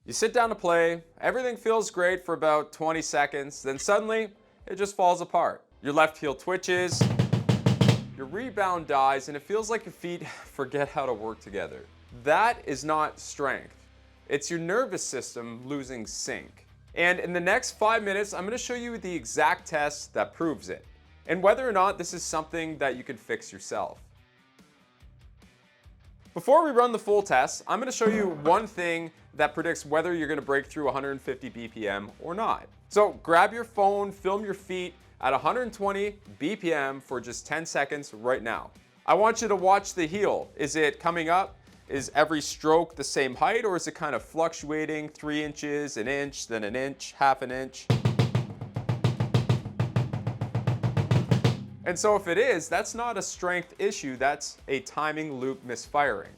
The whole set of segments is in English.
You sit down to play, everything feels great for about 20 seconds, then suddenly it just falls apart. Your left heel twitches, your rebound dies, and it feels like your feet forget how to work together. That is not strength. It's your nervous system losing sync. And in the next 5 minutes, I'm going to show you the exact test that proves it, and whether or not this is something that you can fix yourself. Before we run the full test, I'm going to show you one thing that predicts whether you're going to break through 150 BPM or not. So grab your phone, film your feet at 120 BPM for just 10 seconds right now. I want you to watch the heel. Is it coming up? Is every stroke the same height, or is it kind of fluctuating 3 inches, an inch, then an inch, half an inch? And so if it is, that's not a strength issue, that's a timing loop misfiring.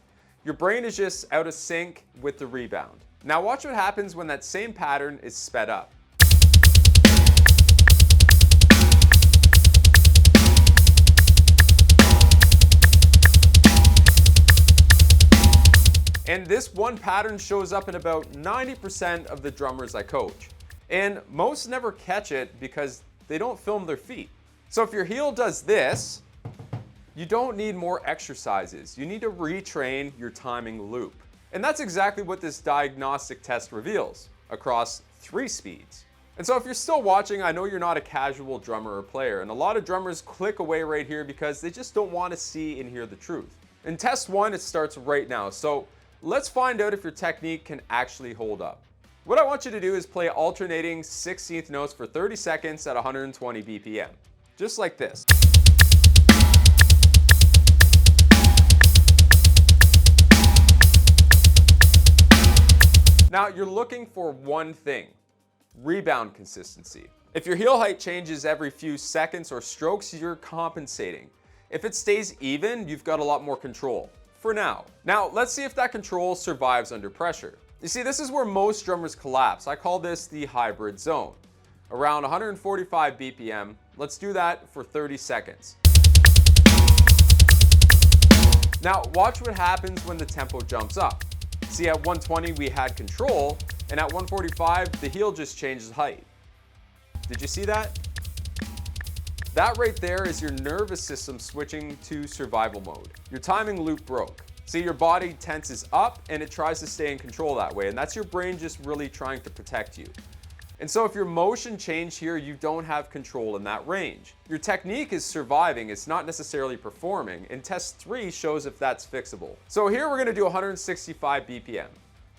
Your brain is just out of sync with the rebound. Now watch what happens when that same pattern is sped up. And this one pattern shows up in about 90% of the drummers I coach. And most never catch it because they don't film their feet. So if your heel does this, you don't need more exercises. You need to retrain your timing loop. And that's exactly what this diagnostic test reveals across 3 speeds. And so if you're still watching, I know you're not a casual drummer or player, and a lot of drummers click away right here because they just don't want to see and hear the truth. In test 1, it starts right now. So let's find out if your technique can actually hold up. What I want you to do is play alternating 16th notes for 30 seconds at 120 BPM. Just like this. Now you're looking for one thing: rebound consistency. If your heel height changes every few seconds or strokes, you're compensating. If it stays even, you've got a lot more control. For now. Now let's see if that control survives under pressure. You see, this is where most drummers collapse. I call this the hybrid zone. Around 145 BPM, let's do that for 30 seconds. Now watch what happens when the tempo jumps up. See, at 120 we had control, and at 145 the heel just changes height. Did you see that? That right there is your nervous system switching to survival mode. Your timing loop broke. See, your body tenses up and it tries to stay in control that way, and that's your brain just really trying to protect you. And so if your motion changed here, you don't have control in that range. Your technique is surviving, it's not necessarily performing, and test 3 shows if that's fixable. So here we're gonna do 165 BPM,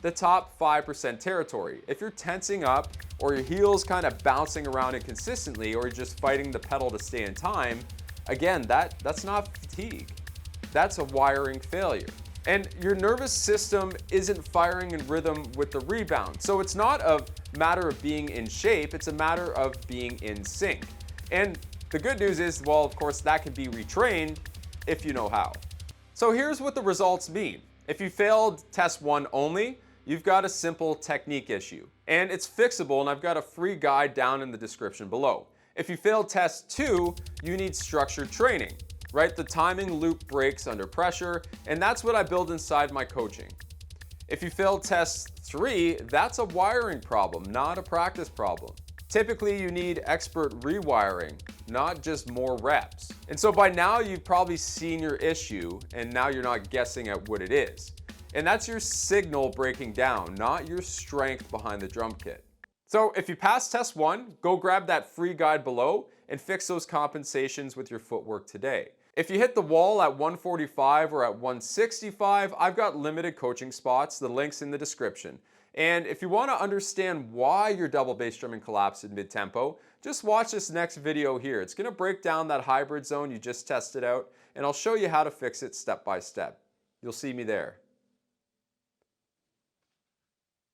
the top 5% territory. If you're tensing up, or your heel's kind of bouncing around inconsistently, or you're just fighting the pedal to stay in time, again, that's not fatigue. That's a wiring failure. And your nervous system isn't firing in rhythm with the rebound. So it's not a matter of being in shape, it's a matter of being in sync. And the good news is, well, of course, that can be retrained if you know how. So here's what the results mean. If you failed test 1 only, you've got a simple technique issue. And it's fixable, and I've got a free guide down in the description below. If you failed test 2, you need structured training. Right? The timing loop breaks under pressure, and that's what I build inside my coaching. If you failed test 3, that's a wiring problem, not a practice problem. Typically, you need expert rewiring, not just more reps. And so by now, you've probably seen your issue, and now you're not guessing at what it is. And that's your signal breaking down, not your strength behind the drum kit. So if you pass test 1, go grab that free guide below and fix those compensations with your footwork today. If you hit the wall at 145 or at 165, I've got limited coaching spots, the link's in the description. And if you want to understand why your double bass drumming collapsed in mid-tempo, just watch this next video here. It's going to break down that hybrid zone you just tested out, and I'll show you how to fix it step by step. You'll see me there.